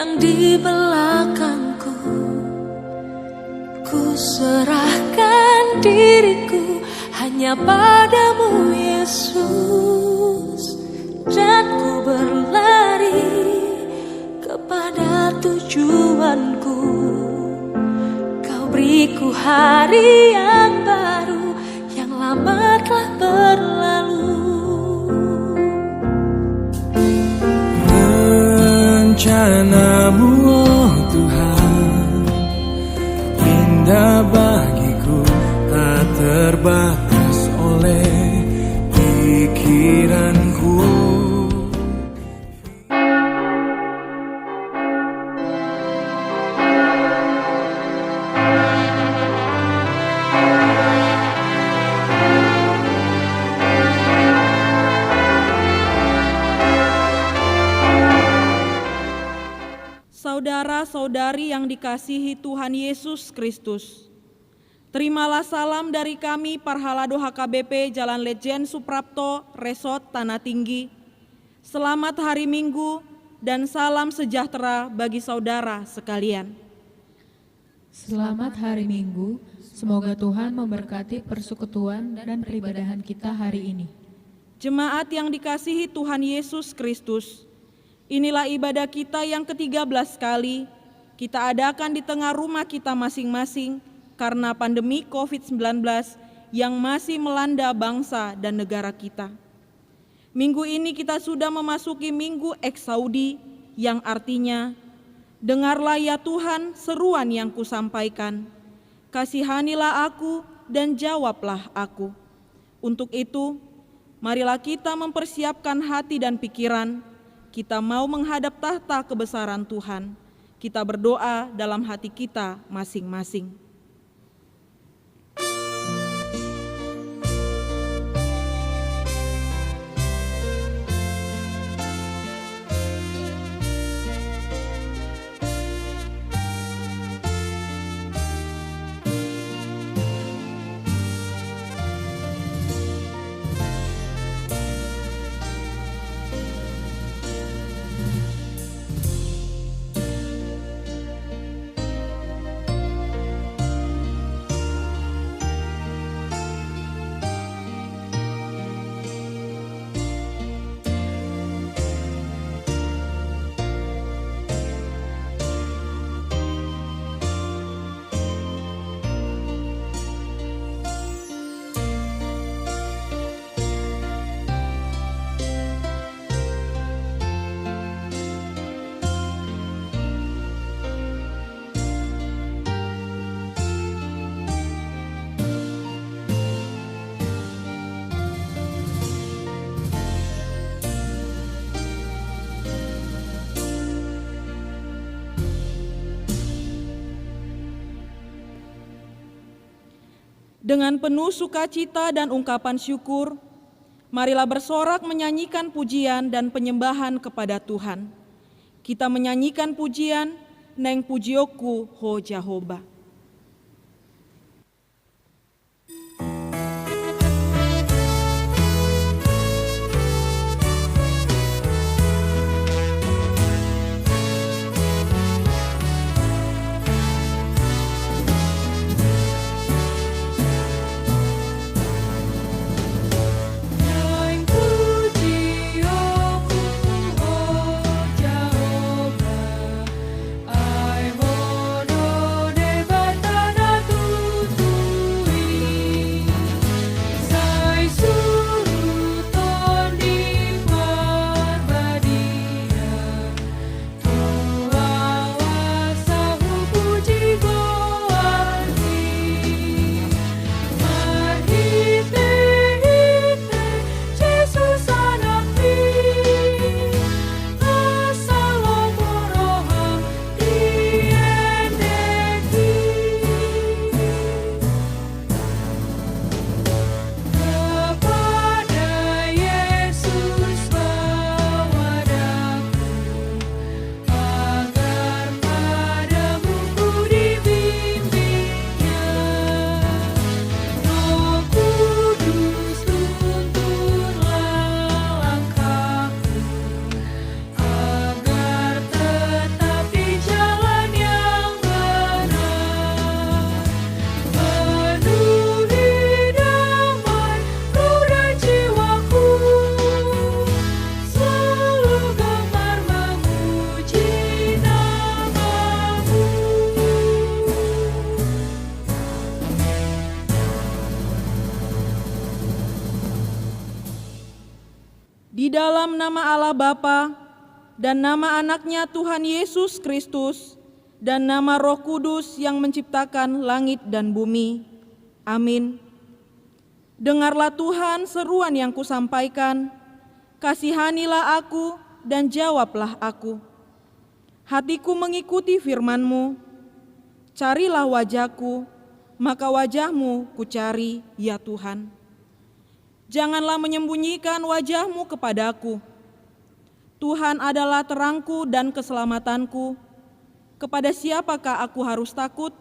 yang di belakangku. Ku serahkan diriku hanya padamu Yesus, dan ku berlari kepada tujuanku. Kau beriku hari yang baru, yang lama telah berlalu. Rencanamu oh Tuhan, indah bagiku, tak terbatas oleh pikiranku. Saudara-saudari yang dikasihi Tuhan Yesus Kristus, terimalah salam dari kami Parhalado HKBP Jalan Lejen Suprapto, Resort Tanah Tinggi. Selamat hari Minggu dan salam sejahtera bagi saudara sekalian. Selamat hari Minggu, semoga Tuhan memberkati persekutuan dan peribadahan kita hari ini. Jemaat yang dikasihi Tuhan Yesus Kristus, inilah ibadah kita yang ke-13 kali kita adakan di tengah rumah kita masing-masing karena pandemi COVID-19 yang masih melanda bangsa dan negara kita. Minggu ini kita sudah memasuki Minggu Eksaudi, yang artinya, dengarlah ya Tuhan seruan yang kusampaikan, kasihanilah aku dan jawablah aku. Untuk itu, marilah kita mempersiapkan hati dan pikiran. Kita mau menghadap tahta kebesaran Tuhan. Kita berdoa dalam hati kita masing-masing. Dengan penuh sukacita dan ungkapan syukur, marilah bersorak menyanyikan pujian dan penyembahan kepada Tuhan. Kita menyanyikan pujian Neng Pujioku Ho Jehovah. Ai hono de dalam nama Allah Bapa dan nama anaknya Tuhan Yesus Kristus dan nama Roh Kudus yang menciptakan langit dan bumi. Amin. Dengarlah Tuhan seruan yang kusampaikan, kasihanilah aku dan jawablah aku. Hatiku mengikuti firman-Mu, carilah wajah-Ku, maka wajah-Mu kucari, ya Tuhan. Janganlah menyembunyikan wajah-Mu kepadaku. Tuhan adalah terangku dan keselamatanku. Kepada siapakah aku harus takut?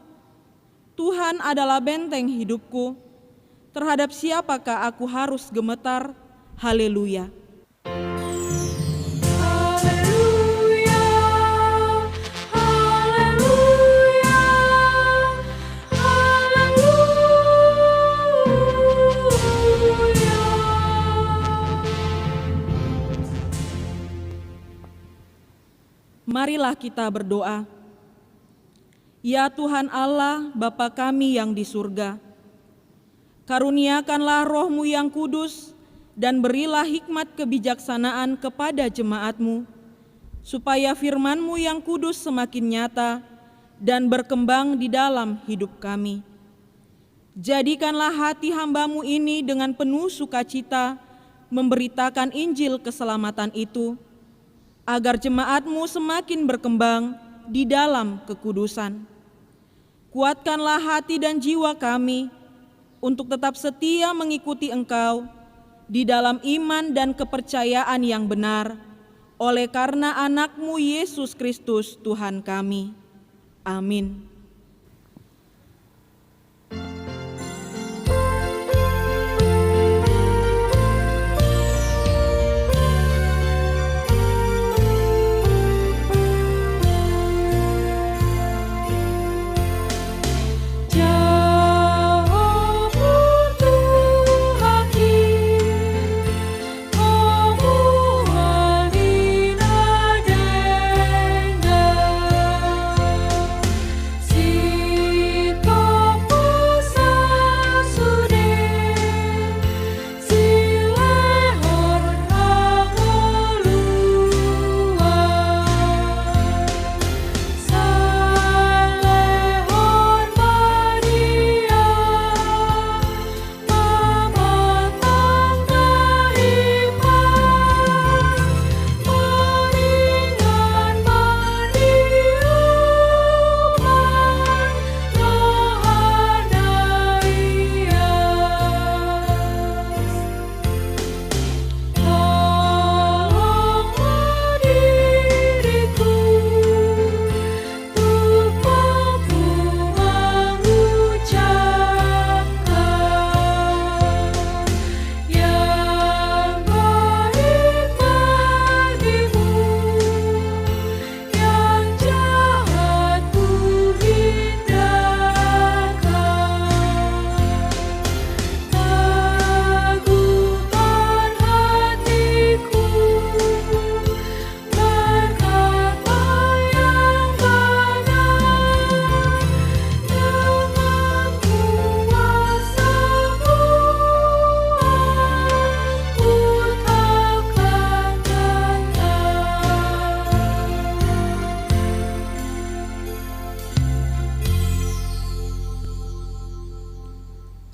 Tuhan adalah benteng hidupku. Terhadap siapakah aku harus gemetar? Haleluya. Marilah kita berdoa. Ya Tuhan Allah, Bapa kami yang di surga, karuniakanlah Roh-Mu yang kudus dan berilah hikmat kebijaksanaan kepada jemaat-Mu, supaya firman-Mu yang kudus semakin nyata dan berkembang di dalam hidup kami. Jadikanlah hati hamba-Mu ini dengan penuh sukacita memberitakan Injil keselamatan itu, agar jemaat-Mu semakin berkembang di dalam kekudusan. Kuatkanlah hati dan jiwa kami untuk tetap setia mengikuti Engkau di dalam iman dan kepercayaan yang benar, oleh karena anak-Mu Yesus Kristus Tuhan kami. Amin.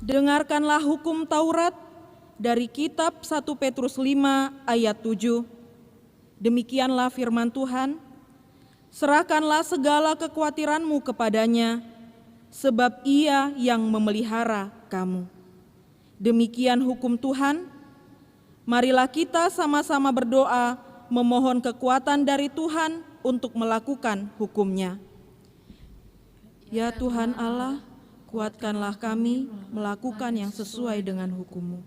Dengarkanlah hukum Taurat dari kitab 1 Petrus 5 ayat 7. Demikianlah firman Tuhan, serahkanlah segala kekhawatiranmu kepadanya, sebab Ia yang memelihara kamu. Demikian hukum Tuhan. Marilah kita sama-sama berdoa memohon kekuatan dari Tuhan untuk melakukan hukum-Nya. Ya Tuhan Allah, kuatkanlah kami melakukan yang sesuai dengan hukum-Mu.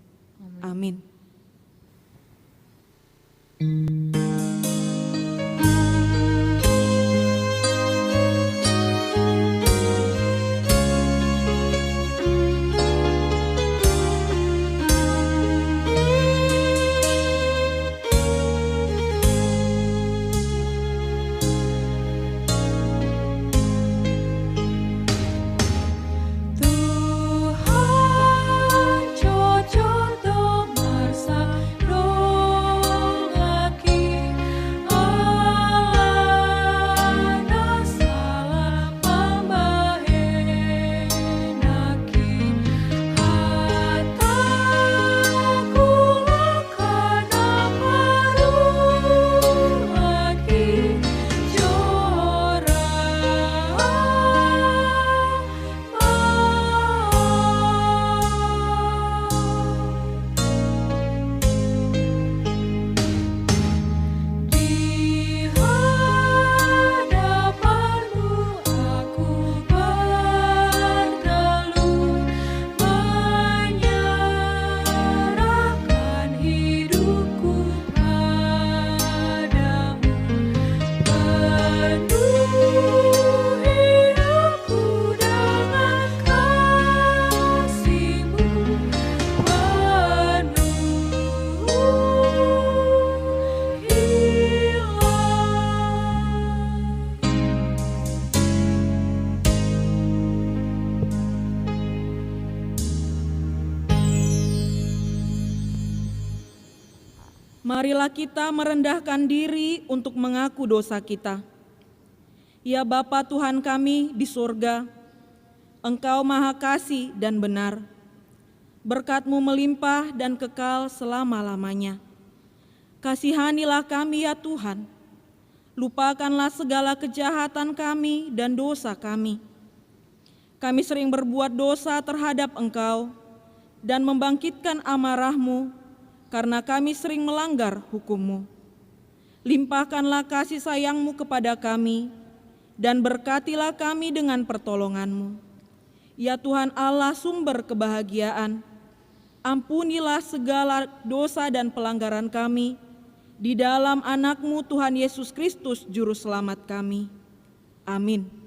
Amin. Tuhan, jujur marsa, Marilah kita merendahkan diri untuk mengaku dosa kita. Ya Bapa Tuhan kami di surga, Engkau Maha Kasih dan benar. Berkat-Mu melimpah dan kekal selama-lamanya. Kasihanilah kami ya Tuhan. Lupakanlah segala kejahatan kami dan dosa kami. Kami sering berbuat dosa terhadap Engkau dan membangkitkan amarah-Mu karena kami sering melanggar hukum-Mu. Limpahkanlah kasih sayang-Mu kepada kami dan berkatilah kami dengan pertolongan-Mu. Ya Tuhan Allah sumber kebahagiaan, ampunilah segala dosa dan pelanggaran kami di dalam anak-Mu Tuhan Yesus Kristus Juru Selamat kami. Amin.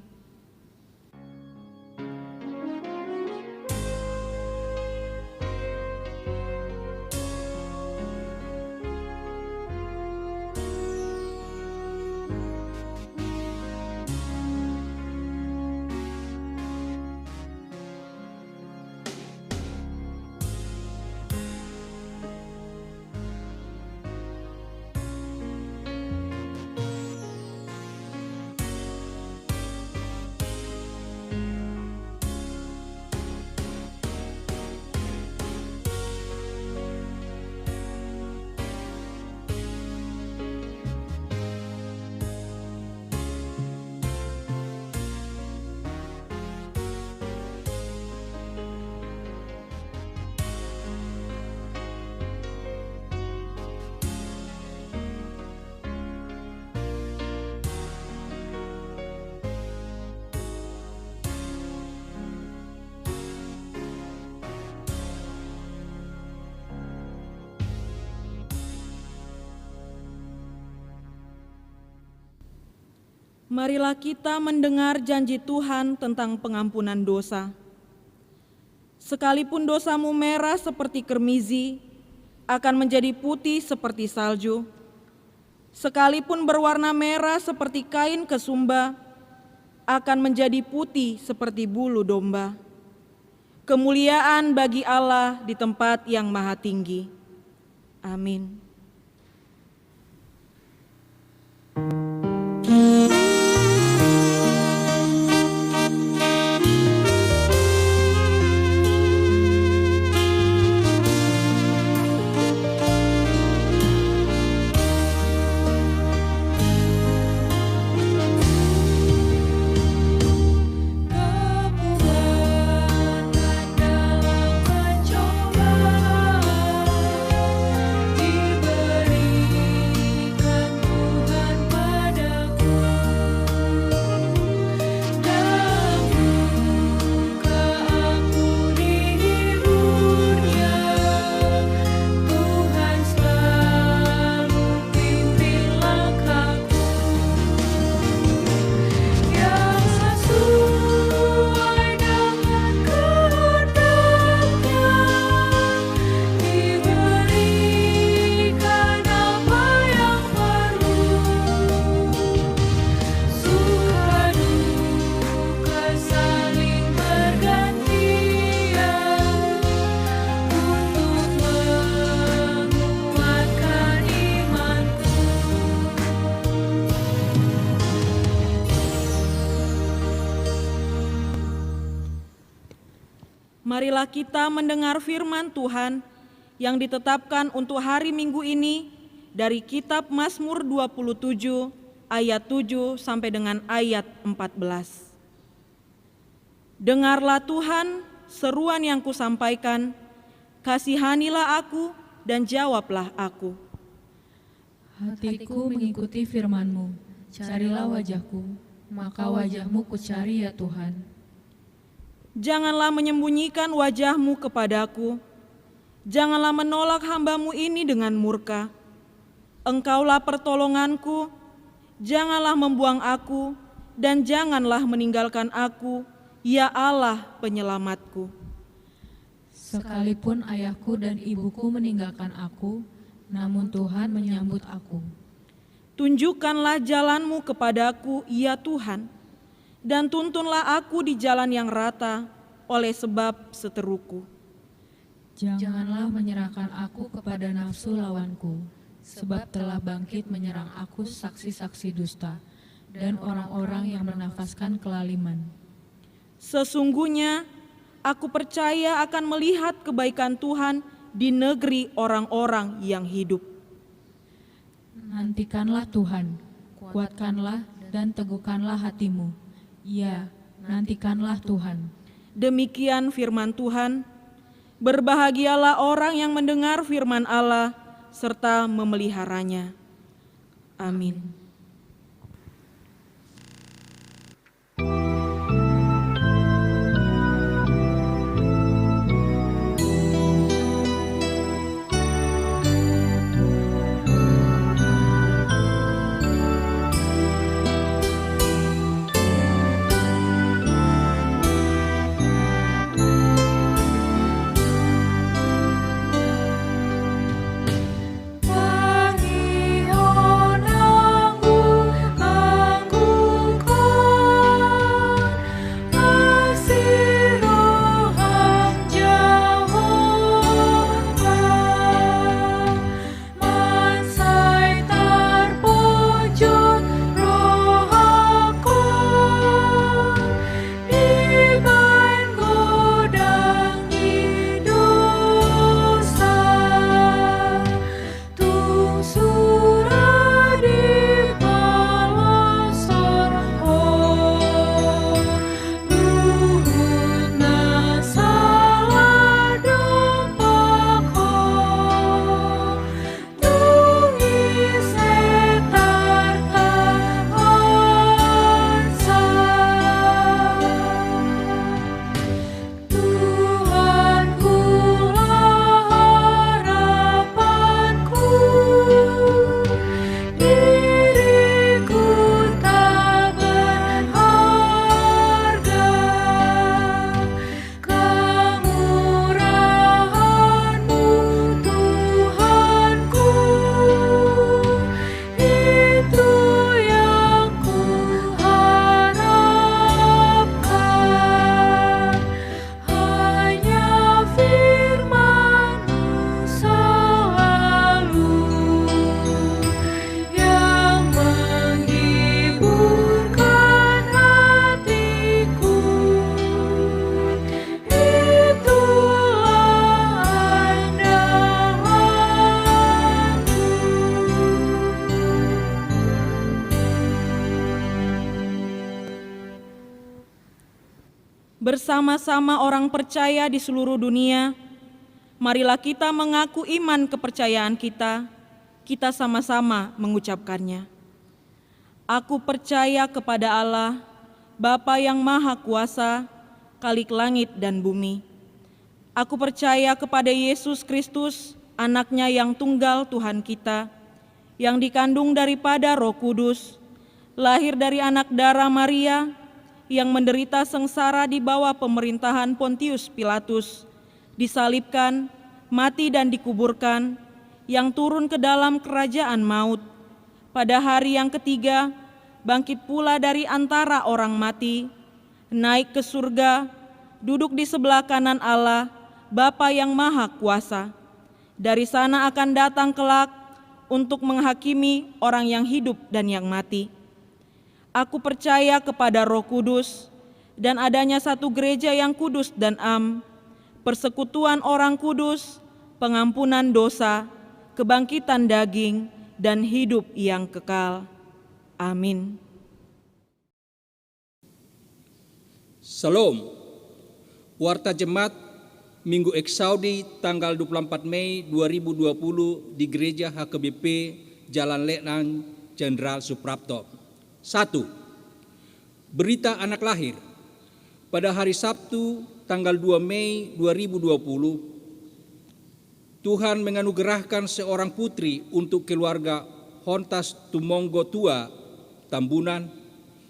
Marilah kita mendengar janji Tuhan tentang pengampunan dosa. Sekalipun dosamu merah seperti kermizi, akan menjadi putih seperti salju. Sekalipun berwarna merah seperti kain kesumba, akan menjadi putih seperti bulu domba. Kemuliaan bagi Allah di tempat yang maha tinggi. Amin. Marilah kita mendengar firman Tuhan yang ditetapkan untuk hari Minggu ini dari kitab Mazmur 27 ayat 7 sampai dengan ayat 14. Dengarlah Tuhan seruan yang kusampaikan, kasihanilah aku dan jawablah aku. Hatiku mengikuti firman-Mu, carilah wajah-Ku, maka wajah-Mu kucari ya Tuhan. Janganlah menyembunyikan wajah-Mu kepadaku, janganlah menolak hamba-Mu ini dengan murka. Engkaulah pertolonganku, janganlah membuang aku, dan janganlah meninggalkan aku, ya Allah penyelamatku. Sekalipun ayahku dan ibuku meninggalkan aku, namun Tuhan menyambut aku. Tunjukkanlah jalan-Mu kepadaku, ya Tuhan, dan tuntunlah aku di jalan yang rata oleh sebab seteruku. Janganlah menyerahkan aku kepada nafsu lawanku, sebab telah bangkit menyerang aku saksi-saksi dusta dan orang-orang yang bernafaskan kelaliman. Sesungguhnya aku percaya akan melihat kebaikan Tuhan di negeri orang-orang yang hidup. Nantikanlah Tuhan, kuatkanlah dan teguhkanlah hatimu. Ya, nantikanlah Tuhan. Demikian firman Tuhan. Berbahagialah orang yang mendengar firman Allah serta memeliharanya. Amin. Bersama-sama orang percaya di seluruh dunia, marilah kita mengaku iman kepercayaan kita sama-sama mengucapkannya. Aku percaya kepada Allah, Bapa yang Maha Kuasa, Khalik langit dan bumi. Aku percaya kepada Yesus Kristus, Anak-Nya yang tunggal Tuhan kita, yang dikandung daripada Roh Kudus, lahir dari anak darah Maria, yang menderita sengsara di bawah pemerintahan Pontius Pilatus, disalibkan, mati dan dikuburkan, yang turun ke dalam kerajaan maut. Pada hari yang ketiga, bangkit pula dari antara orang mati, naik ke surga, duduk di sebelah kanan Allah, Bapa yang Maha Kuasa. Dari sana akan datang kelak untuk menghakimi orang yang hidup dan yang mati. Aku percaya kepada Roh Kudus dan adanya satu gereja yang kudus dan persekutuan orang kudus, pengampunan dosa, kebangkitan daging, dan hidup yang kekal. Amin. Salam. Warta Jemaat Minggu Eksaudi tanggal 24 Mei 2020 di Gereja HKBP Jalan Letnan Jenderal Suprapto. 1. Berita anak lahir. Pada hari Sabtu tanggal 2 Mei 2020, Tuhan menganugerahkan seorang putri untuk keluarga Hontas Tumonggo Tua, Tambunan,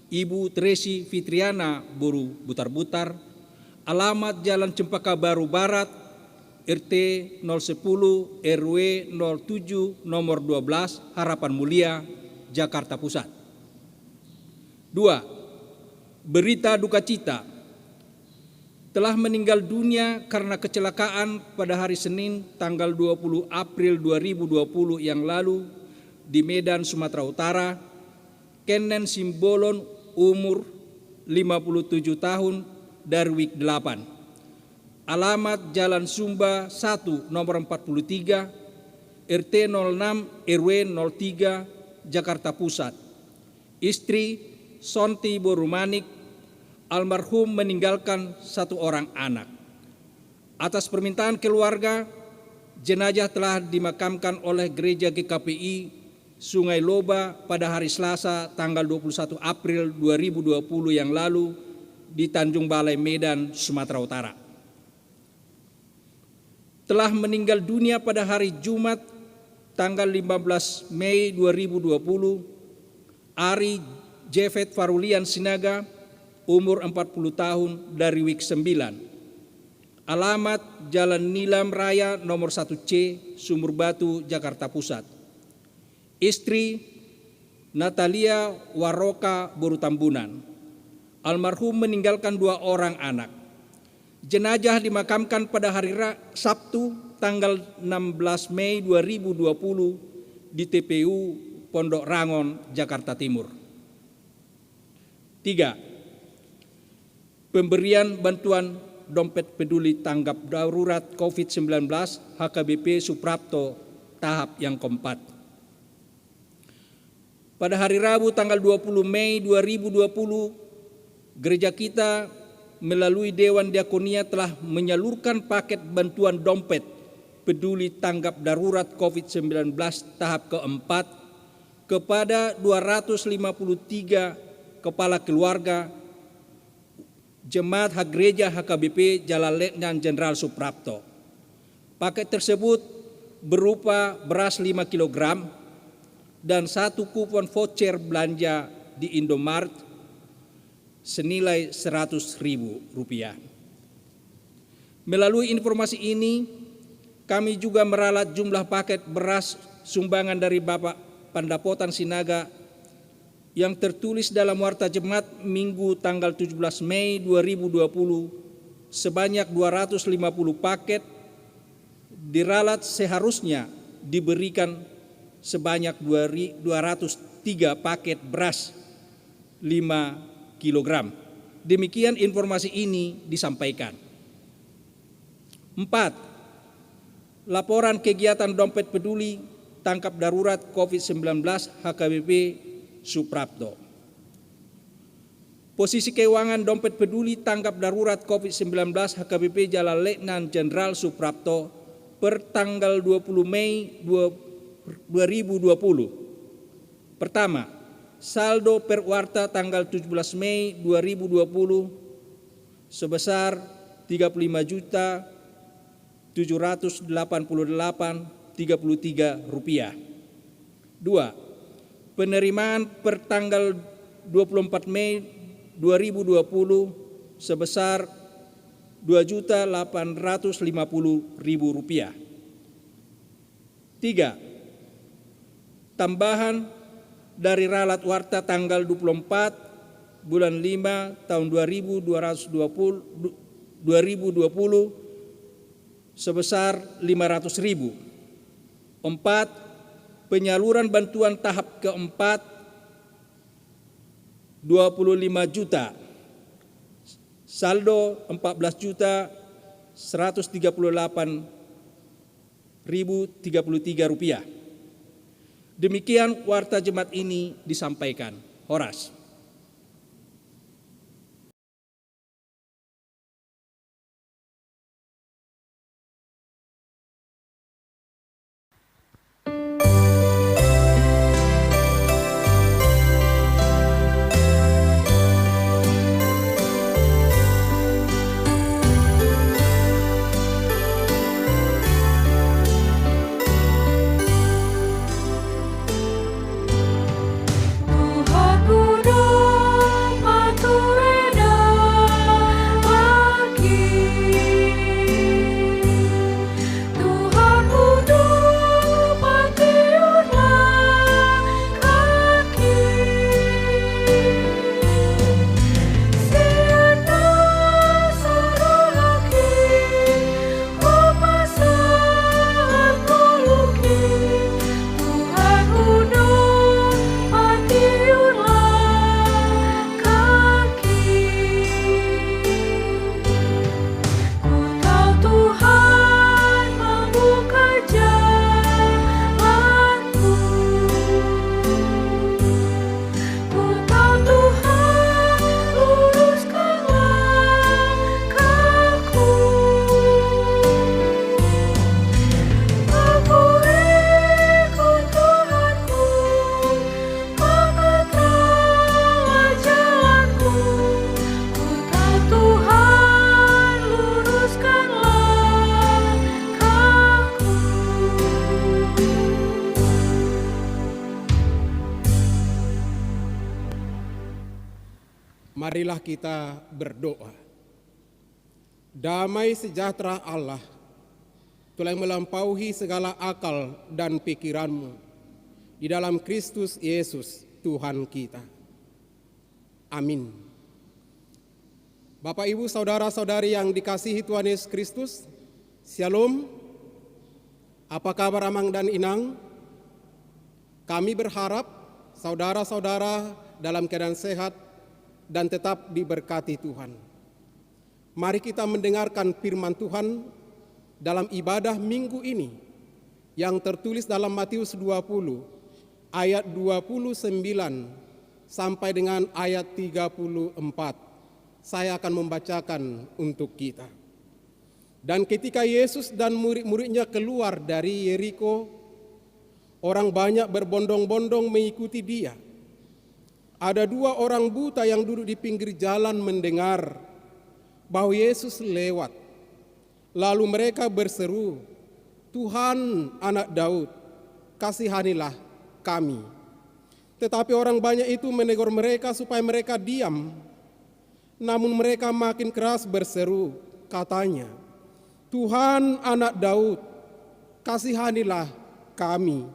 Ibu Tresi Fitriana Buru Butar-Butar, alamat Jalan Cempaka Baru Barat, RT 010 RW 07 nomor 12 Harapan Mulia, Jakarta Pusat. 2. Berita duka cita. Telah meninggal dunia karena kecelakaan pada hari Senin tanggal 20 April 2020 yang lalu di Medan, Sumatera Utara, Kenen Simbolon, umur 57 tahun, dari Wik 8. Alamat Jalan Sumba 1 nomor 43, RT 06 RW 03, Jakarta Pusat. Istri Sonti Borumanik, almarhum meninggalkan 1 orang anak. Atas permintaan keluarga, jenazah telah dimakamkan oleh Gereja GKPI Sungai Loba pada hari Selasa tanggal 21 April 2020 yang lalu di Tanjung Balai, Medan, Sumatera Utara. Telah meninggal dunia pada hari Jumat tanggal 15 Mei 2020 Ari Jefet Farulian Sinaga, umur 40 tahun, dari Wik 9. Alamat Jalan Nilam Raya nomor 1C, Sumur Batu, Jakarta Pusat. Istri Natalia Waroka Borutambunan, almarhum meninggalkan 2 orang anak. Jenazah dimakamkan pada hari Sabtu tanggal 16 Mei 2020 di TPU Pondok Rangon, Jakarta Timur. 3. Pemberian bantuan dompet peduli tanggap darurat COVID-19 HKBP Suprapto tahap yang keempat. Pada hari Rabu tanggal 20 Mei 2020, gereja kita melalui Dewan Diakonia telah menyalurkan paket bantuan dompet peduli tanggap darurat COVID-19 tahap keempat kepada 253 kepala keluarga Jemaat Hak Gereja HKBP Jalan Letnan Jenderal Suprapto. Paket tersebut berupa beras 5 kg dan 1 kupon voucher belanja di Indomaret senilai Rp100.000. Melalui informasi ini, kami juga meralat jumlah paket beras sumbangan dari Bapak Pandapotan Sinaga yang tertulis dalam Warta Jemaat Minggu tanggal 17 Mei 2020 sebanyak 250 paket, diralat seharusnya diberikan sebanyak 203 paket beras 5 kg. Demikian informasi ini disampaikan. 4. Laporan kegiatan dompet peduli tangkap darurat COVID-19 HKBP Suprapto. Posisi keuangan dompet peduli tangkap darurat COVID-19 HKBP Jalan Letnan Jenderal Suprapto per tanggal 20 Mei 2020. Pertama, saldo per warta tanggal 17 Mei 2020 sebesar Rp30.788.33. 2. Penerimaan per tanggal 24 Mei 2020 sebesar Rp2.850.000. 3. Tambahan dari ralat warta tanggal 24 bulan 5 tahun 2020 sebesar Rp500.000. 4. Penyaluran bantuan tahap keempat 25 juta, saldo Rp14.138.033. Demikian warta jemaat ini disampaikan. Horas. Tuhan, ku Marilah kita berdoa. Damai sejahtera Allah telah melampaui segala akal dan pikiranmu di dalam Kristus Yesus Tuhan kita. Amin. Bapak, Ibu, saudara-saudari yang dikasihi Tuhan Yesus Kristus, Shalom. Apa kabar Amang dan Inang? Kami berharap saudara-saudara dalam keadaan sehat dan tetap diberkati Tuhan. Mari kita mendengarkan firman Tuhan dalam ibadah minggu ini yang tertulis dalam Matius 20 ayat 29 sampai dengan ayat 34. Saya akan membacakan untuk kita. Dan ketika Yesus dan murid-muridnya keluar dari Yeriko, orang banyak berbondong-bondong mengikuti dia. Ada 2 orang buta yang duduk di pinggir jalan mendengar bahwa Yesus lewat. Lalu mereka berseru, "Tuhan, Anak Daud, kasihanilah kami." Tetapi orang banyak itu menegur mereka supaya mereka diam. Namun mereka makin keras berseru, katanya, "Tuhan, Anak Daud, kasihanilah kami."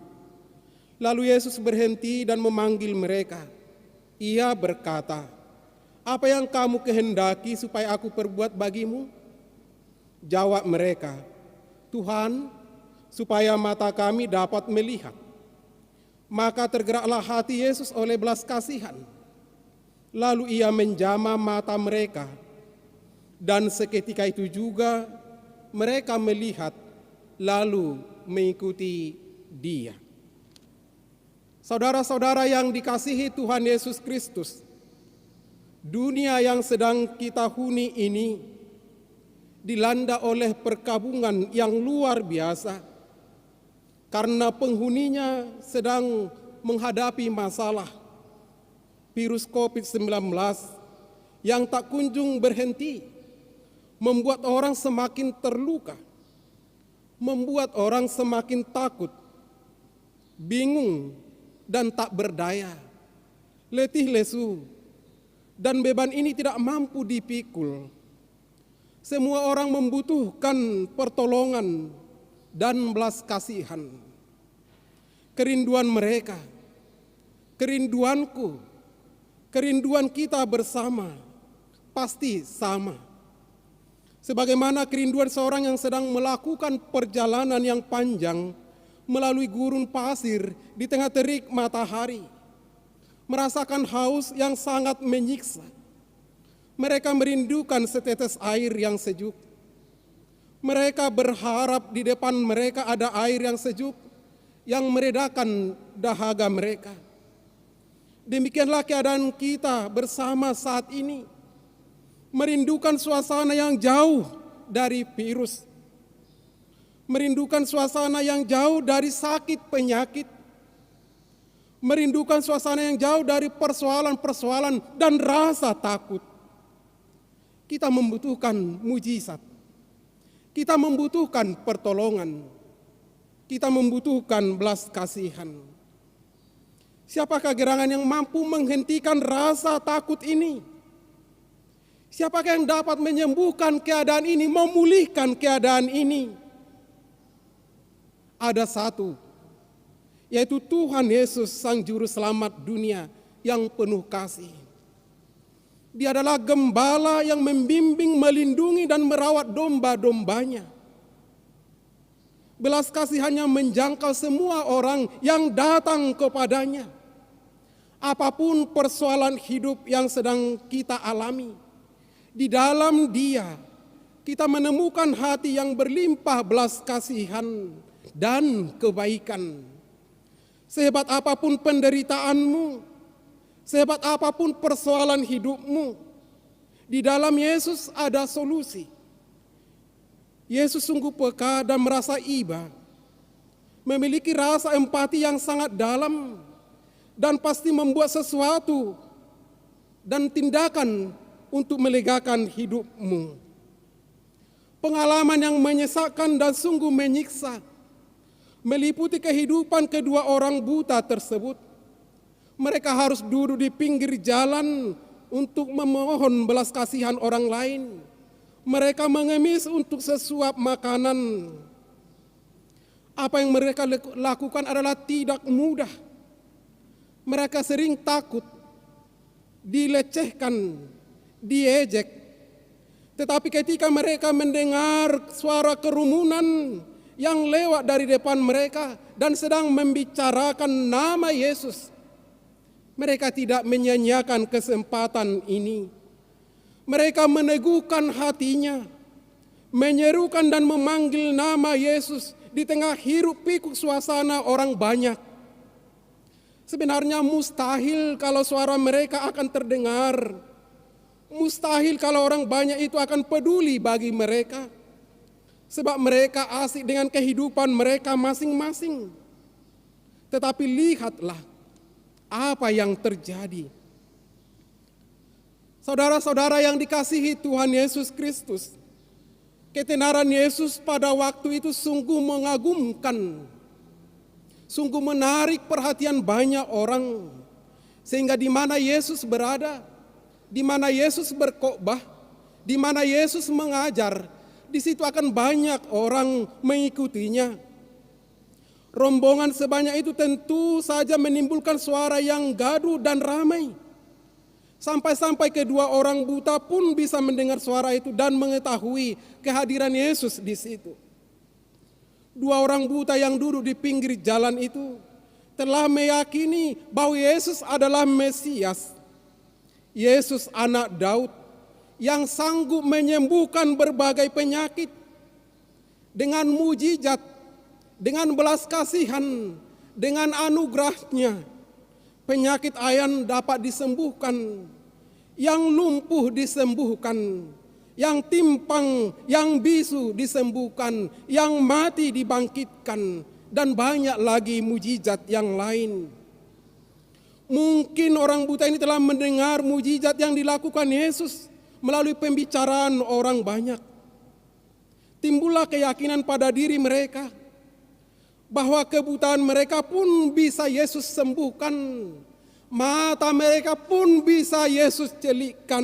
Lalu Yesus berhenti dan memanggil mereka. Ia berkata, "Apa yang kamu kehendaki supaya aku perbuat bagimu?" Jawab mereka, "Tuhan, supaya mata kami dapat melihat." Maka tergeraklah hati Yesus oleh belas kasihan. Lalu ia menjamah mata mereka. Dan seketika itu juga mereka melihat lalu mengikuti dia. Saudara-saudara yang dikasihi Tuhan Yesus Kristus, dunia yang sedang kita huni ini dilanda oleh perkabungan yang luar biasa karena penghuninya sedang menghadapi masalah virus COVID-19 yang tak kunjung berhenti, membuat orang semakin terluka, membuat orang semakin takut, bingung, dan tak berdaya, letih lesu, dan beban ini tidak mampu dipikul. Semua orang membutuhkan pertolongan dan belas kasihan. Kerinduan mereka, kerinduanku, kerinduan kita bersama pasti sama. Sebagaimana kerinduan seorang yang sedang melakukan perjalanan yang panjang melalui gurun pasir di tengah terik matahari, merasakan haus yang sangat menyiksa. Mereka merindukan setetes air yang sejuk. Mereka berharap di depan mereka ada air yang sejuk yang meredakan dahaga mereka. Demikianlah keadaan kita bersama saat ini. Merindukan suasana yang jauh dari virus. Merindukan suasana yang jauh dari sakit penyakit. Merindukan suasana yang jauh dari persoalan-persoalan dan rasa takut. Kita membutuhkan mujizat. Kita membutuhkan pertolongan. Kita membutuhkan belas kasihan. Siapakah gerangan yang mampu menghentikan rasa takut ini? Siapakah yang dapat menyembuhkan keadaan ini, memulihkan keadaan ini? Ada satu, yaitu Tuhan Yesus, Sang Juru Selamat dunia yang penuh kasih. Dia adalah gembala yang membimbing, melindungi, dan merawat domba-dombanya. Belas kasihannya menjangkau semua orang yang datang kepadanya. Apapun persoalan hidup yang sedang kita alami, di dalam Dia kita menemukan hati yang berlimpah belas kasihan dan kebaikan. Sehebat apapun penderitaanmu, sehebat apapun persoalan hidupmu, di dalam Yesus ada solusi. Yesus sungguh peka dan merasa iba, memiliki rasa empati yang sangat dalam, dan pasti membuat sesuatu dan tindakan untuk melegakan hidupmu. Pengalaman yang menyesakkan dan sungguh menyiksa meliputi kehidupan kedua orang buta tersebut. Mereka harus duduk di pinggir jalan untuk memohon belas kasihan orang lain. Mereka mengemis untuk sesuap makanan. Apa yang mereka lakukan adalah tidak mudah. Mereka sering takut, dilecehkan, diejek. Tetapi ketika mereka mendengar suara kerumunan yang lewat dari depan mereka dan sedang membicarakan nama Yesus, mereka tidak menyia-nyiakan kesempatan ini. Mereka meneguhkan hatinya, menyerukan dan memanggil nama Yesus di tengah hiruk pikuk suasana orang banyak. Sebenarnya mustahil kalau suara mereka akan terdengar. Mustahil kalau orang banyak itu akan peduli bagi mereka. Sebab mereka asik dengan kehidupan mereka masing-masing. Tetapi lihatlah apa yang terjadi. Saudara-saudara yang dikasihi Tuhan Yesus Kristus, ketenaran Yesus pada waktu itu sungguh mengagumkan, sungguh menarik perhatian banyak orang. Sehingga di mana Yesus berada, di mana Yesus berkhotbah, di mana Yesus mengajar, di situ akan banyak orang mengikutinya. Rombongan sebanyak itu tentu saja menimbulkan suara yang gaduh dan ramai. Sampai-sampai kedua orang buta pun bisa mendengar suara itu dan mengetahui kehadiran Yesus di situ. Dua orang buta yang duduk di pinggir jalan itu telah meyakini bahwa Yesus adalah Mesias. Yesus anak Daud yang sanggup menyembuhkan berbagai penyakit dengan mujizat, dengan belas kasihan, dengan anugerahnya. Penyakit ayan dapat disembuhkan, yang lumpuh disembuhkan, yang timpang, yang bisu disembuhkan, yang mati dibangkitkan, dan banyak lagi mujizat yang lain. Mungkin orang buta ini telah mendengar mujizat yang dilakukan Yesus melalui pembicaraan orang banyak. Timbullah keyakinan pada diri mereka bahwa kebutaan mereka pun bisa Yesus sembuhkan. Mata mereka pun bisa Yesus celikkan.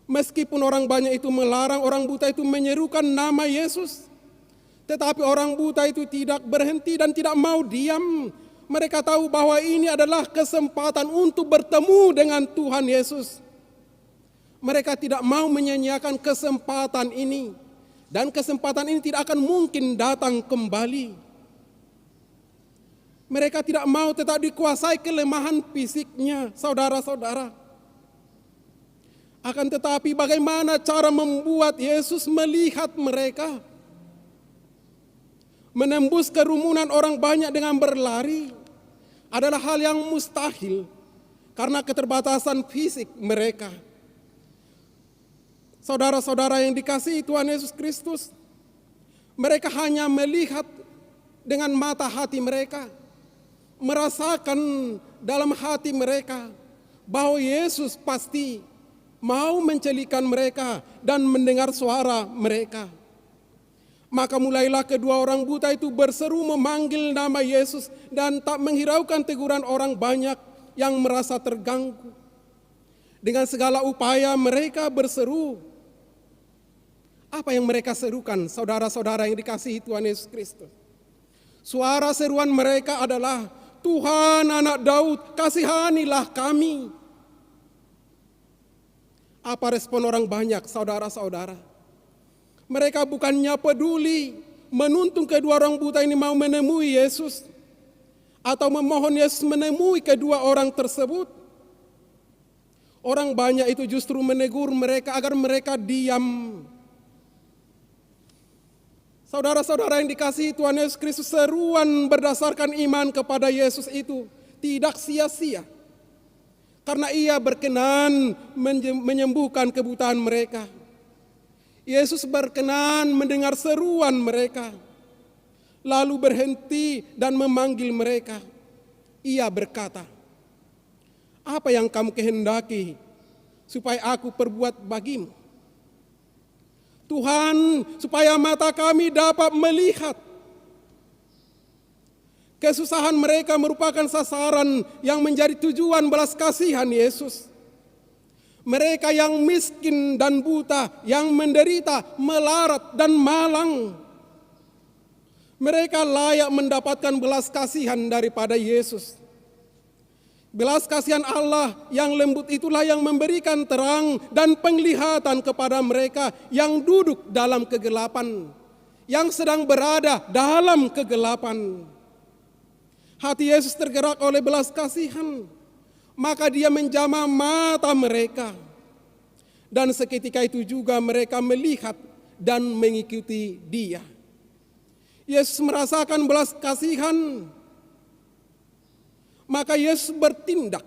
Meskipun orang banyak itu melarang orang buta itu menyerukan nama Yesus, tetapi orang buta itu tidak berhenti dan tidak mau diam. Mereka tahu bahwa ini adalah kesempatan untuk bertemu dengan Tuhan Yesus. Mereka tidak mau menyia-nyiakan kesempatan ini. Dan kesempatan ini tidak akan mungkin datang kembali. Mereka tidak mau tetap dikuasai kelemahan fisiknya, saudara-saudara. Akan tetapi bagaimana cara membuat Yesus melihat mereka? Menembus kerumunan orang banyak dengan berlari adalah hal yang mustahil karena keterbatasan fisik mereka. Saudara-saudara yang dikasihi Tuhan Yesus Kristus, mereka hanya melihat dengan mata hati mereka, merasakan dalam hati mereka bahwa Yesus pasti mau mencelikan mereka dan mendengar suara mereka. Maka mulailah kedua orang buta itu berseru memanggil nama Yesus dan tak menghiraukan teguran orang banyak yang merasa terganggu. Dengan segala upaya mereka berseru. Apa yang mereka serukan, saudara-saudara yang dikasihi Tuhan Yesus Kristus? Suara seruan mereka adalah, Tuhan anak Daud, kasihanilah kami. Apa respon orang banyak, saudara-saudara? Mereka bukannya peduli menuntun kedua orang buta ini mau menemui Yesus, atau memohon Yesus menemui kedua orang tersebut. Orang banyak itu justru menegur mereka agar mereka diam. Saudara-saudara yang dikasihi Tuhan Yesus Kristus, seruan berdasarkan iman kepada Yesus itu tidak sia-sia. Karena ia berkenan menyembuhkan kebutaan mereka. Yesus berkenan mendengar seruan mereka. Lalu berhenti dan memanggil mereka. Ia berkata, apa yang kamu kehendaki supaya aku perbuat bagimu? Tuhan, supaya mata kami dapat melihat. Kesusahan mereka merupakan sasaran yang menjadi tujuan belas kasihan Yesus. Mereka yang miskin dan buta, yang menderita, melarat dan malang. Mereka layak mendapatkan belas kasihan daripada Yesus. Belas kasihan Allah yang lembut itulah yang memberikan terang dan penglihatan kepada mereka yang duduk dalam kegelapan, yang sedang berada dalam kegelapan. Hati Yesus tergerak oleh belas kasihan, maka dia menjamah mata mereka. Dan seketika itu juga mereka melihat dan mengikuti dia. Yesus merasakan belas kasihan, maka Yesus bertindak.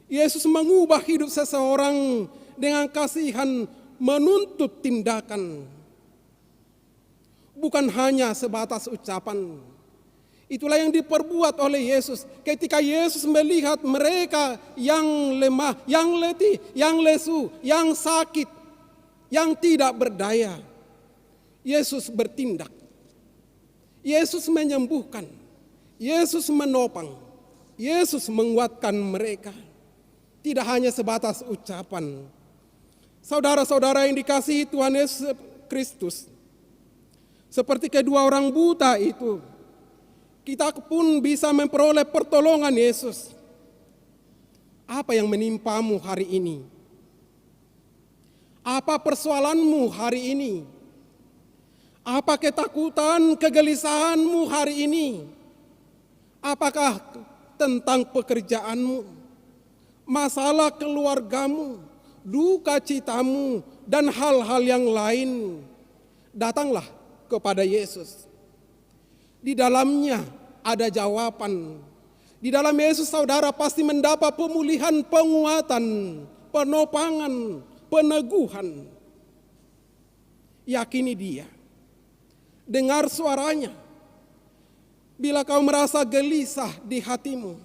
Yesus mengubah hidup seseorang dengan kasihan, menuntut tindakan. Bukan hanya sebatas ucapan. Itulah yang diperbuat oleh Yesus ketika Yesus melihat mereka yang lemah, yang letih, yang lesu, yang sakit, yang tidak berdaya. Yesus bertindak. Yesus menyembuhkan. Yesus menopang. Yesus menguatkan mereka. Tidak hanya sebatas ucapan. Saudara-saudara yang dikasihi Tuhan Yesus Kristus, seperti kedua orang buta itu, kita pun bisa memperoleh pertolongan Yesus. Apa yang menimpamu hari ini? Apa persoalanmu hari ini? Apa ketakutan, kegelisahanmu hari ini? Apakah tentang pekerjaanmu, masalah keluargamu, duka citamu, dan hal-hal yang lain? Datanglah kepada Yesus. Di dalamnya ada jawaban. Di dalam Yesus saudara pasti mendapat pemulihan, penguatan, penopangan, peneguhan. Yakini dia. Dengar suaranya. Bila kau merasa gelisah di hatimu,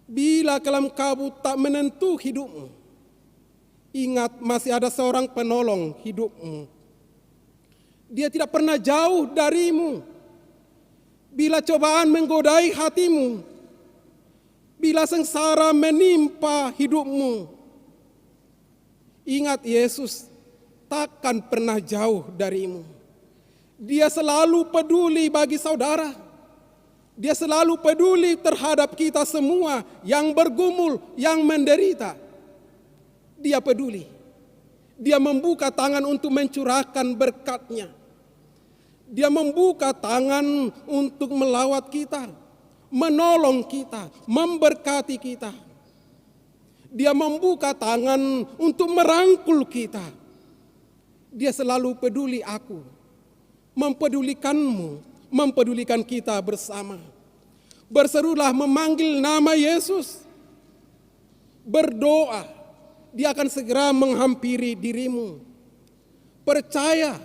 bila kelam kabut tak menentu hidupmu, ingat masih ada seorang penolong hidupmu. Dia tidak pernah jauh darimu. Bila cobaan menggodai hatimu, bila sengsara menimpa hidupmu, ingat Yesus takkan pernah jauh darimu. Dia selalu peduli bagi saudara. Dia selalu peduli terhadap kita semua yang bergumul, yang menderita. Dia peduli. Dia membuka tangan untuk mencurahkan berkat-Nya. Dia membuka tangan untuk melawat kita, menolong kita, memberkati kita. Dia membuka tangan untuk merangkul kita. Dia selalu peduli aku, mempedulikanmu, mempedulikan kita bersama. Berserulah memanggil nama Yesus. Berdoa, Dia akan segera menghampiri dirimu. Percaya,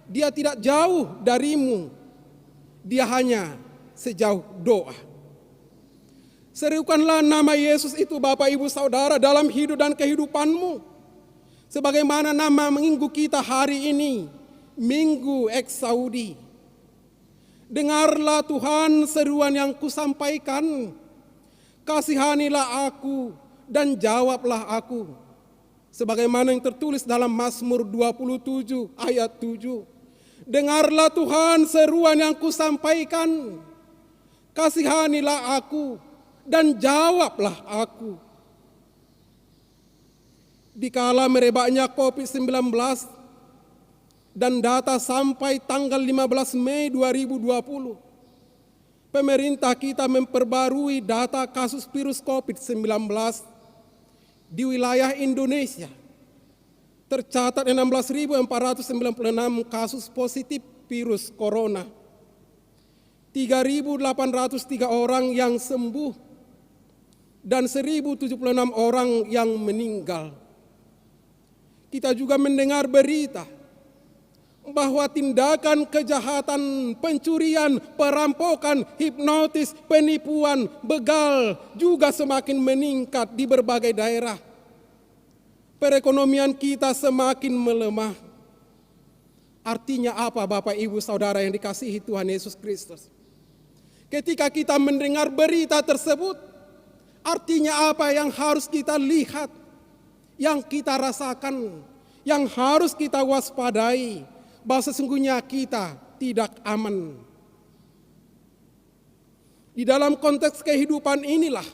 Dia tidak jauh darimu. Dia hanya sejauh doa. Serukanlah nama Yesus itu Bapak Ibu Saudara dalam hidup dan kehidupanmu. Sebagaimana nama minggu kita hari ini, Minggu Eksaudi. Dengarlah Tuhan seruan yang kusampaikan. Kasihanilah aku dan jawablah aku. Sebagaimana yang tertulis dalam Mazmur 27 ayat 7. Dengarlah Tuhan seruan yang kusampaikan. Kasihanilah aku dan jawablah aku. Dikala merebaknya COVID-19 dan data sampai tanggal 15 Mei 2020, pemerintah kita memperbarui data kasus virus COVID-19 di wilayah Indonesia. Tercatat 16.496 kasus positif virus corona. 3.803 orang yang sembuh dan 1.076 orang yang meninggal. Kita juga mendengar berita bahwa tindakan kejahatan, pencurian, perampokan, hipnotis, penipuan, begal juga semakin meningkat di berbagai daerah. Perekonomian kita semakin melemah. Artinya apa Bapak Ibu Saudara yang dikasihi Tuhan Yesus Kristus? Ketika kita mendengar berita tersebut, artinya apa yang harus kita lihat? yang kita rasakan, yang harus kita waspadai, bahwa sesungguhnya kita tidak aman. Di dalam konteks kehidupan inilah,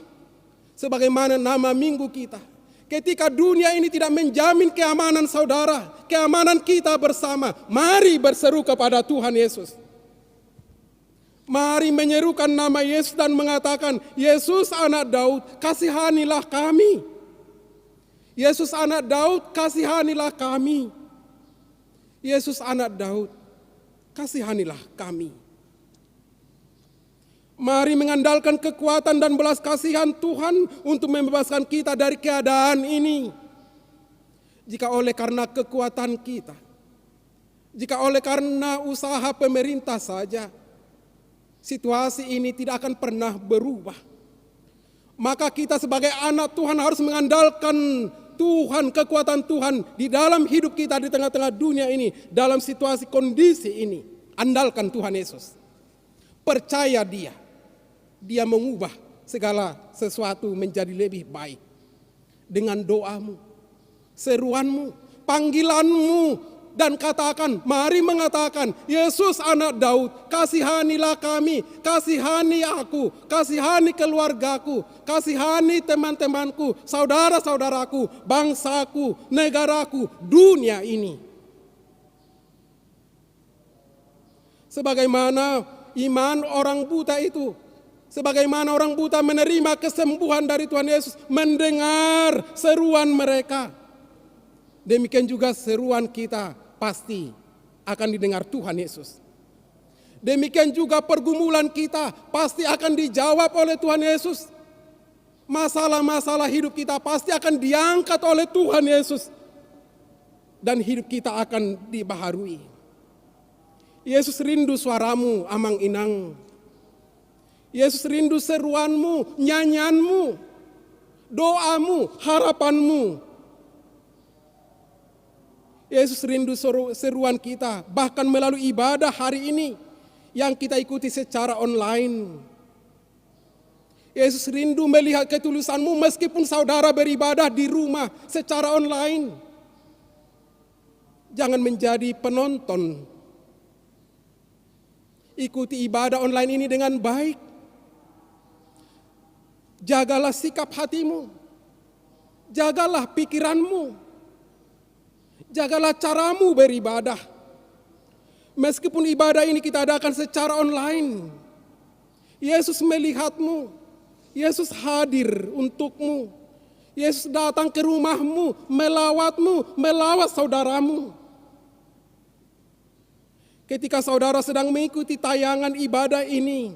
sebagaimana nama minggu kita, ketika dunia ini tidak menjamin keamanan saudara, keamanan kita bersama, mari berseru kepada Tuhan Yesus. Mari menyerukan nama Yesus dan mengatakan, Yesus anak Daud, kasihanilah kami. Yesus anak Daud, kasihanilah kami. Yesus anak Daud, kasihanilah kami. Mari mengandalkan kekuatan dan belas kasihan Tuhan untuk membebaskan kita dari keadaan ini. Jika oleh karena kekuatan kita, jika oleh karena usaha pemerintah saja, situasi ini tidak akan pernah berubah. Maka kita sebagai anak Tuhan harus mengandalkan Tuhan, kekuatan Tuhan di dalam hidup kita di tengah-tengah dunia ini, dalam situasi kondisi ini. Andalkan Tuhan Yesus. Percaya Dia. Dia mengubah segala sesuatu menjadi lebih baik. Dengan doamu, seruanmu, panggilanmu, dan katakan, mari mengatakan, Yesus anak Daud, kasihanilah kami, kasihani aku, kasihani keluargaku, kasihani teman-temanku, saudara-saudaraku, bangsaku, negaraku, dunia ini. Sebagaimana iman orang buta itu, sebagaimana orang buta menerima kesembuhan dari Tuhan Yesus, mendengar seruan mereka, demikian juga seruan kita pasti akan didengar Tuhan Yesus. Demikian juga pergumulan kita pasti akan dijawab oleh Tuhan Yesus. Masalah-masalah hidup kita pasti akan diangkat oleh Tuhan Yesus. Dan hidup kita akan dibaharui. Yesus rindu suaramu, amang inang. Yesus rindu seruanmu, nyanyianmu, doamu, harapanmu. Yesus rindu seruan kita, bahkan melalui ibadah hari ini yang kita ikuti secara online. Yesus rindu melihat ketulusanmu meskipun saudara beribadah di rumah secara online. Jangan menjadi penonton. Ikuti ibadah online ini dengan baik. Jagalah sikap hatimu. Jagalah pikiranmu. Jagalah caramu beribadah. Meskipun ibadah ini kita adakan secara online, Yesus melihatmu, Yesus hadir untukmu, Yesus datang ke rumahmu, melawatmu, melawat saudaramu. Ketika saudara sedang mengikuti tayangan ibadah ini,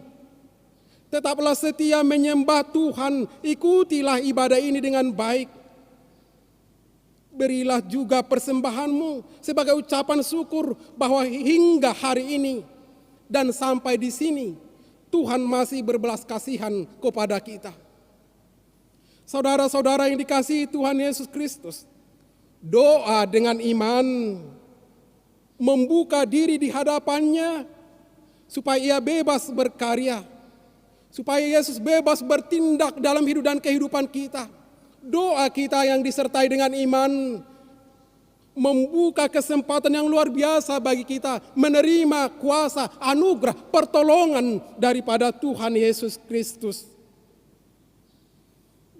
tetaplah setia menyembah Tuhan, ikutilah ibadah ini dengan baik. Berilah juga persembahanmu sebagai ucapan syukur bahwa hingga hari ini dan sampai di sini Tuhan masih berbelas kasihan kepada kita. Saudara-saudara yang dikasihi Tuhan Yesus Kristus, doa dengan iman, membuka diri di hadapannya supaya ia bebas berkarya, supaya Yesus bebas bertindak dalam hidup dan kehidupan kita. Doa kita yang disertai dengan iman membuka kesempatan yang luar biasa bagi kita menerima kuasa, anugerah, pertolongan daripada Tuhan Yesus Kristus.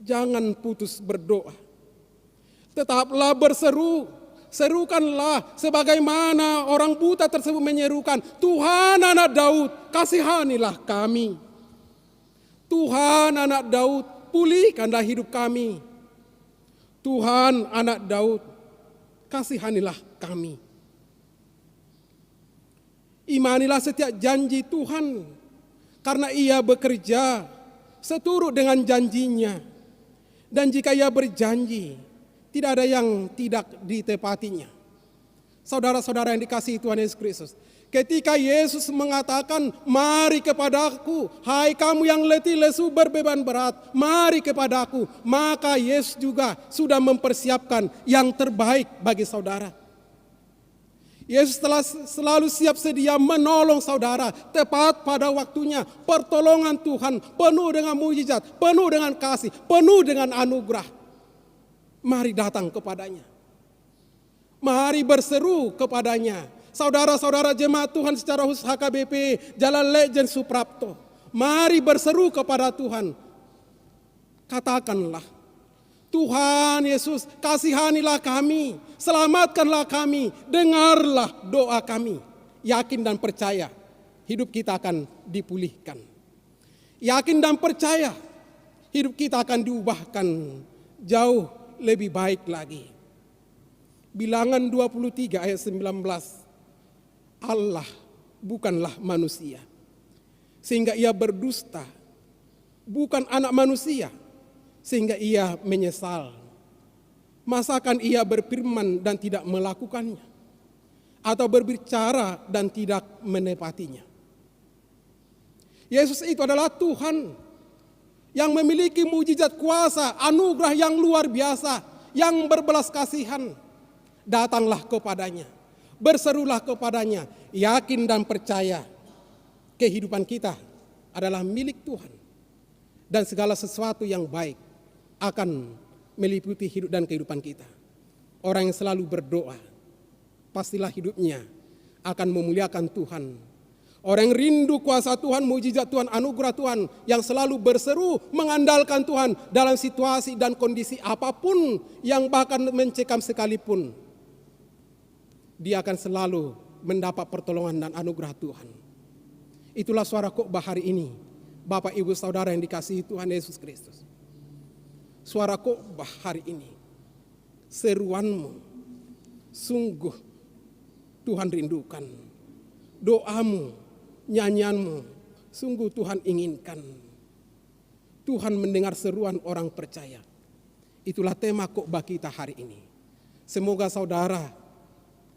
Jangan putus berdoa. Tetaplah berseru, serukanlah sebagaimana orang buta tersebut menyerukan, Tuhan anak Daud, kasihanilah kami. Tuhan anak Daud, pulihkanlah hidup kami. Tuhan anak Daud, kasihanilah kami. Imanilah setiap janji Tuhan, karena Ia bekerja seturut dengan janjinya. Dan jika Ia berjanji, tidak ada yang tidak ditepatinya. Saudara-saudara yang dikasihi Tuhan Yesus Kristus, ketika Yesus mengatakan, mari kepadaku, hai kamu yang letih lesu berbeban berat, mari kepadaku, maka Yesus juga sudah mempersiapkan yang terbaik bagi saudara. Yesus telah selalu siap sedia menolong saudara tepat pada waktunya. Pertolongan Tuhan penuh dengan mujizat, penuh dengan kasih, penuh dengan anugerah. Mari datang kepadanya. Mari berseru kepadanya. Saudara-saudara jemaat Tuhan secara khusus HKBP Jalan Lejen Suprapto, mari berseru kepada Tuhan. Katakanlah, Tuhan Yesus, kasihanilah kami, selamatkanlah kami, dengarlah doa kami. Yakin dan percaya hidup kita akan dipulihkan. Yakin dan percaya hidup kita akan diubahkan jauh lebih baik lagi. Bilangan 23 ayat 19. Allah bukanlah manusia sehingga ia berdusta, bukan anak manusia sehingga ia menyesal. Masakan ia berfirman dan tidak melakukannya, atau berbicara dan tidak menepatinya? Yesus itu adalah Tuhan yang memiliki mujizat kuasa, anugerah yang luar biasa, yang berbelas kasihan. Datanglah kepadanya, berserulah kepadanya, yakin dan percaya kehidupan kita adalah milik Tuhan. Dan segala sesuatu yang baik akan meliputi hidup dan kehidupan kita. Orang yang selalu berdoa, pastilah hidupnya akan memuliakan Tuhan. Orang yang rindu kuasa Tuhan, mujizat Tuhan, anugerah Tuhan, yang selalu berseru mengandalkan Tuhan dalam situasi dan kondisi apapun yang bahkan mencekam sekalipun, dia akan selalu mendapat pertolongan dan anugerah Tuhan. Itulah suara khotbah hari ini, Bapak Ibu Saudara yang dikasihi Tuhan Yesus Kristus. Suara khotbah hari ini, seruanmu sungguh Tuhan rindukan. Doamu, nyanyianmu sungguh Tuhan inginkan. Tuhan mendengar seruan orang percaya. Itulah tema khotbah kita hari ini. Semoga saudara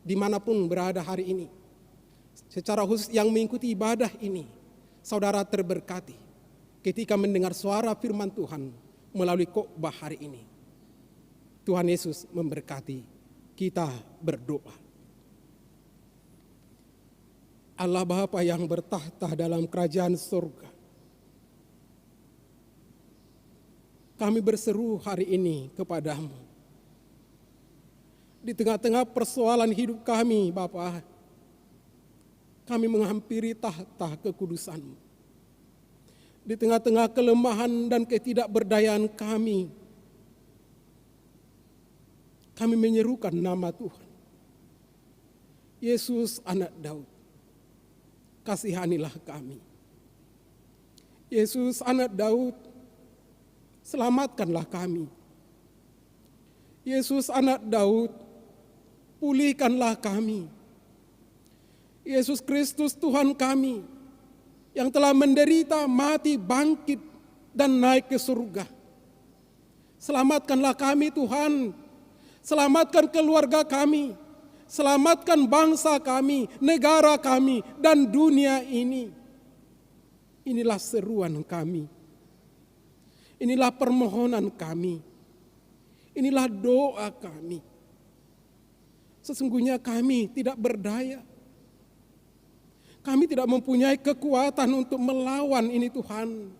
dimanapun berada hari ini, secara khusus yang mengikuti ibadah ini, saudara terberkati ketika mendengar suara firman Tuhan melalui khotbah hari ini. Tuhan Yesus memberkati. Kita berdoa. Allah Bapa yang bertahta dalam kerajaan surga, kami berseru hari ini kepadamu. Di tengah-tengah persoalan hidup kami, Bapa, kami menghampiri tahta kekudusan-Mu. Di tengah-tengah kelemahan dan ketidakberdayaan kami menyerukan nama Tuhan. Yesus anak Daud, kasihanilah kami. Yesus anak Daud, selamatkanlah kami. Yesus anak Daud, pulihkanlah kami. Yesus Kristus Tuhan kami, yang telah menderita, mati, bangkit, dan naik ke surga. Selamatkanlah kami Tuhan, selamatkan keluarga kami, selamatkan bangsa kami, negara kami, dan dunia ini. Inilah seruan kami, inilah permohonan kami, inilah doa kami. Sesungguhnya kami tidak berdaya. Kami tidak mempunyai kekuatan untuk melawan ini Tuhan.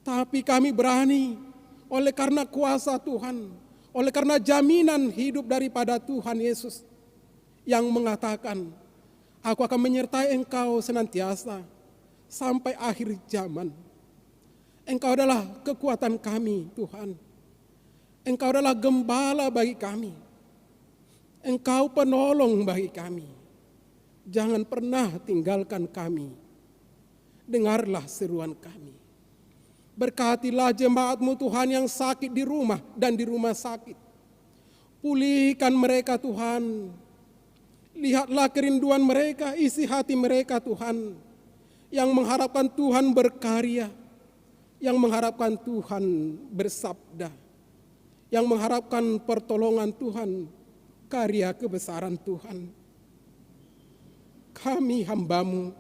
Tapi kami berani oleh karena kuasa Tuhan, oleh karena jaminan hidup daripada Tuhan Yesus yang mengatakan, aku akan menyertai engkau senantiasa sampai akhir zaman. Engkau adalah kekuatan kami Tuhan. Engkau adalah gembala bagi kami. Engkau penolong bagi kami. Jangan pernah tinggalkan kami. Dengarlah seruan kami. Berkatilah jemaat-Mu Tuhan yang sakit di rumah dan di rumah sakit. Pulihkan mereka Tuhan. Lihatlah kerinduan mereka, isi hati mereka Tuhan. Yang mengharapkan Tuhan berkarya. Yang mengharapkan Tuhan bersabda. Yang mengharapkan pertolongan Tuhan, karya kebesaran Tuhan. Kami hamba-Mu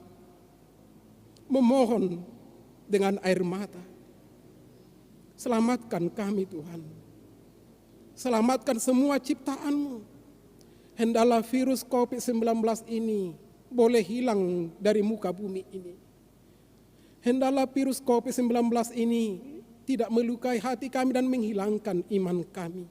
memohon dengan air mata. Selamatkan kami Tuhan. Selamatkan semua ciptaan-Mu. Hendaklah virus COVID-19 ini boleh hilang dari muka bumi ini. Hendaklah virus COVID-19 ini tidak melukai hati kami dan menghilangkan iman kami.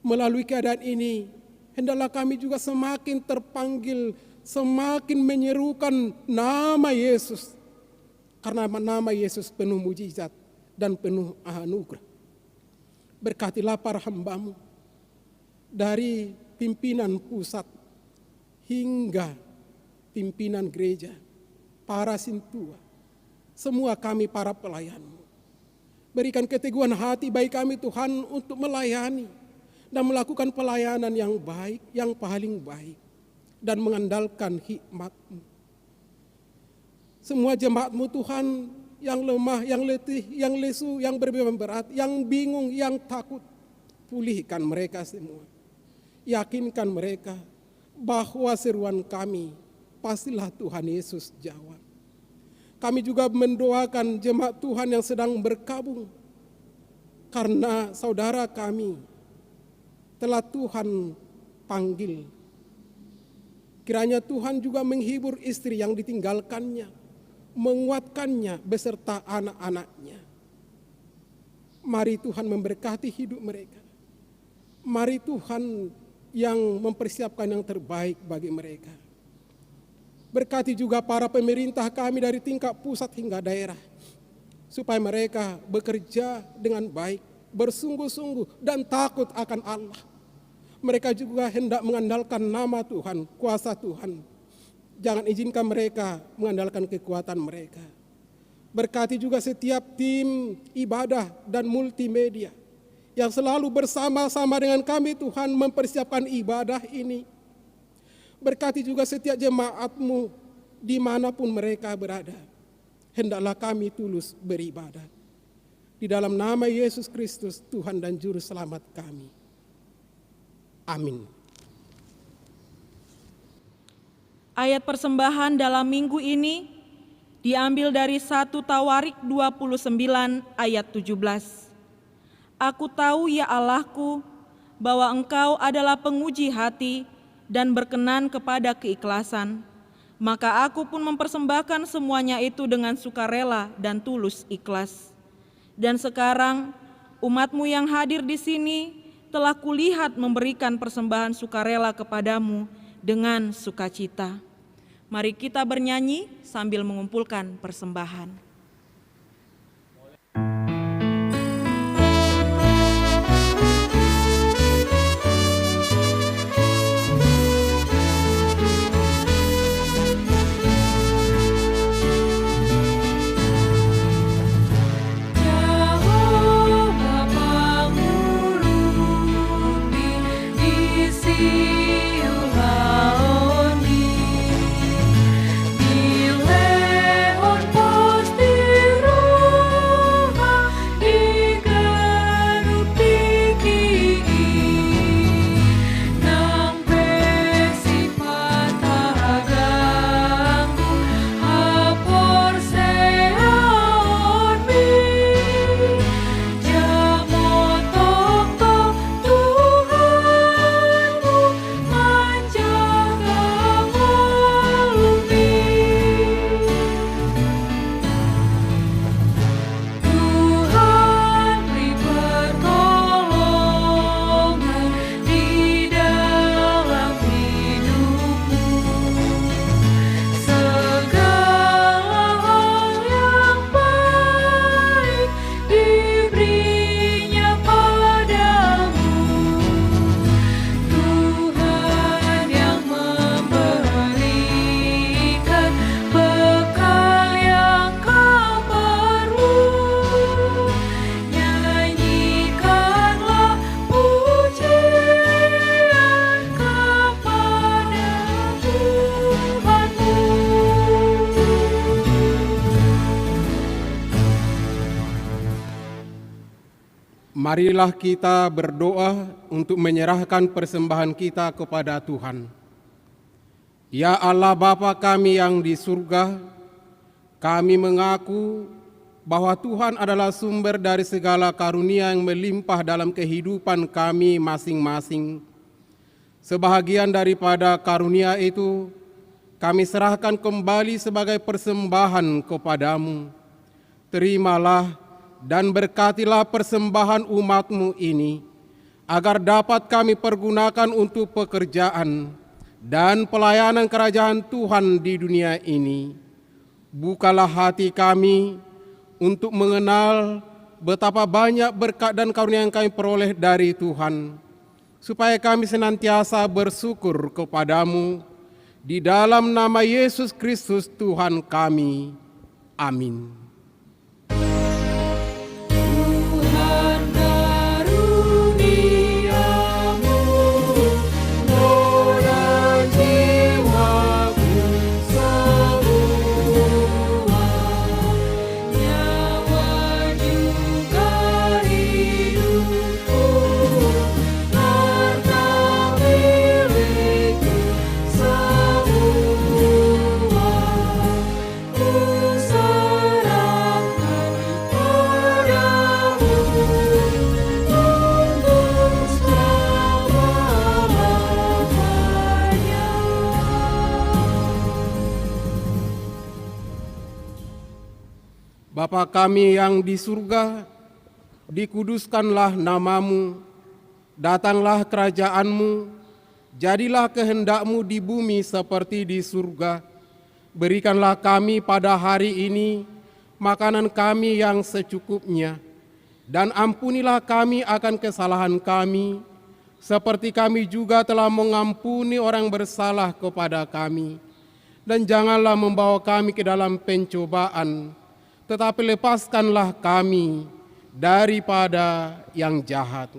Melalui keadaan ini, hendaklah kami juga semakin terpanggil, semakin menyerukan nama Yesus. Karena nama Yesus penuh mujizat dan penuh anugerah. Berkatilah para hamba-Mu, dari pimpinan pusat hingga pimpinan gereja, para sintua, semua kami para pelayan-Mu. Berikan keteguhan hati bagi kami Tuhan untuk melayani dan melakukan pelayanan yang baik, yang paling baik, dan mengandalkan hikmat-Mu. Semua jemaat-Mu Tuhan yang lemah, yang letih, yang lesu, yang berbeban berat, yang bingung, yang takut, pulihkan mereka semua. Yakinkan mereka bahwa seruan kami pastilah Tuhan Yesus jawab. Kami juga mendoakan jemaat Tuhan yang sedang berkabung, karena saudara kami telah Tuhan panggil. Kiranya Tuhan juga menghibur istri yang ditinggalkannya, menguatkannya beserta anak-anaknya. Mari Tuhan memberkati hidup mereka. Mari Tuhan yang mempersiapkan yang terbaik bagi mereka. Berkati juga para pemerintah kami dari tingkat pusat hingga daerah, supaya mereka bekerja dengan baik, bersungguh-sungguh dan takut akan Allah. Mereka juga hendak mengandalkan nama Tuhan, kuasa Tuhan. Jangan izinkan mereka mengandalkan kekuatan mereka. Berkati juga setiap tim ibadah dan multimedia yang selalu bersama-sama dengan kami Tuhan mempersiapkan ibadah ini. Berkati juga setiap jemaat-Mu dimanapun mereka berada. Hendaklah kami tulus beribadah. Di dalam nama Yesus Kristus, Tuhan dan Juru Selamat kami. Amin. Ayat persembahan dalam minggu ini diambil dari 1 Tawarik 29 ayat 17. Aku tahu ya Allahku, bahwa Engkau adalah penguji hati dan berkenan kepada keikhlasan. Maka aku pun mempersembahkan semuanya itu dengan sukarela dan tulus ikhlas. Dan sekarang umat-Mu yang hadir di sini telah kulihat memberikan persembahan sukarela kepadamu dengan sukacita. Mari kita bernyanyi sambil mengumpulkan persembahan. Marilah kita berdoa untuk menyerahkan persembahan kita kepada Tuhan. Ya Allah Bapa kami yang di surga, kami mengaku bahwa Tuhan adalah sumber dari segala karunia yang melimpah dalam kehidupan kami masing-masing. Sebahagian daripada karunia itu kami serahkan kembali sebagai persembahan kepadamu. Terimalah dan berkatilah persembahan umat-Mu ini, agar dapat kami pergunakan untuk pekerjaan dan pelayanan kerajaan Tuhan di dunia ini. Bukalah hati kami untuk mengenal betapa banyak berkat dan karunia yang kami peroleh dari Tuhan, supaya kami senantiasa bersyukur kepadamu, di dalam nama Yesus Kristus Tuhan kami. Amin. Tuhan karuniamu, menolong jiwaku semua, nyawa juga hidupku, harta milikku semua, ku serahkan padamu untuk selama-lamanya. Bapa kami yang di surga, dikuduskanlah namamu, datanglah kerajaan-Mu, jadilah kehendak-Mu di bumi seperti di surga. Berikanlah kami pada hari ini makanan kami yang secukupnya, dan ampunilah kami akan kesalahan kami, seperti kami juga telah mengampuni orang bersalah kepada kami. Dan janganlah membawa kami ke dalam pencobaan, tetapi lepaskanlah kami daripada yang jahat.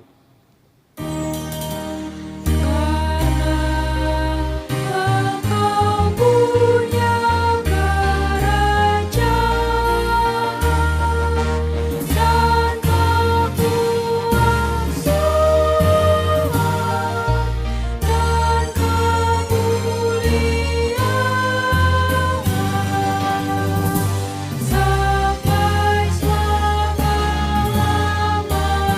Engkau punya kerajaan dan kekuasaan dan kemuliaan sampai selama-lamanya.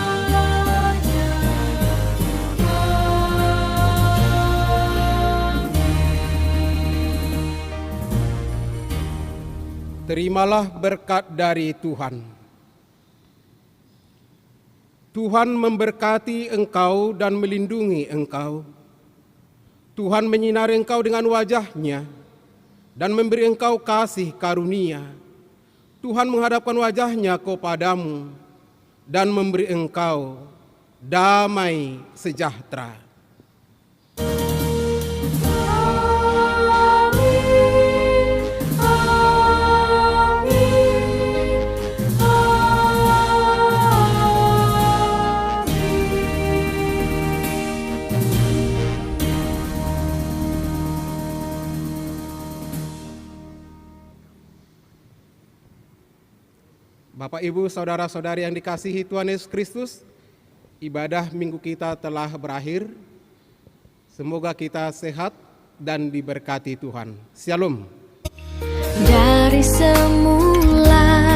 Terimalah berkat dari Tuhan. Tuhan memberkati engkau dan melindungi engkau. Tuhan menyinari engkau dengan wajah-Nya dan memberi engkau kasih karunia. Tuhan menghadapkan wajah-Nya kepadamu dan memberi engkau damai sejahtera. Bapak, Ibu, saudara-saudari yang dikasihi Tuhan Yesus Kristus, ibadah minggu kita telah berakhir. Semoga kita sehat dan diberkati Tuhan. Shalom. Dari semula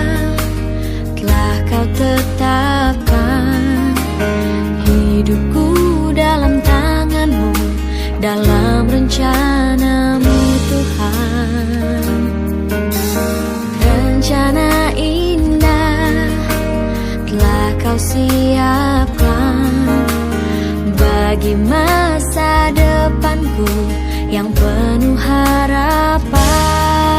telah Kau tetapkan hidupku dalam tangan-Mu, dalam rencana-Mu Tuhan. Rencana indah telah Kau siapkan bagi masa depanku yang penuh harapan.